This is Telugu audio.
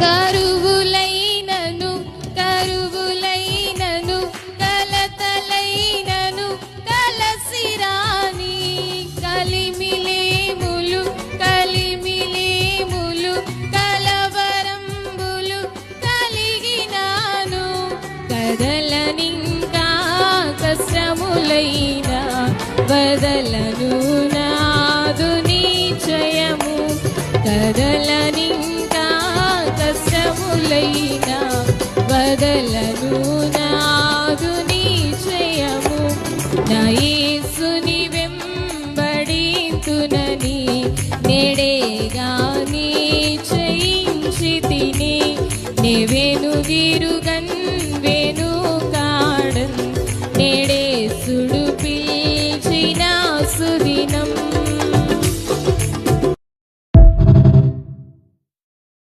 కరువులైనను కరువులైనను కలతలైనను కలసిరాని కలిమిలేములు కలిమిలేములు కలవరంబులు కలిగినాను కదలనింకా కష్టములైనా బదలను నాదు నిశ్చయము కదలనింకా కష్టములైనా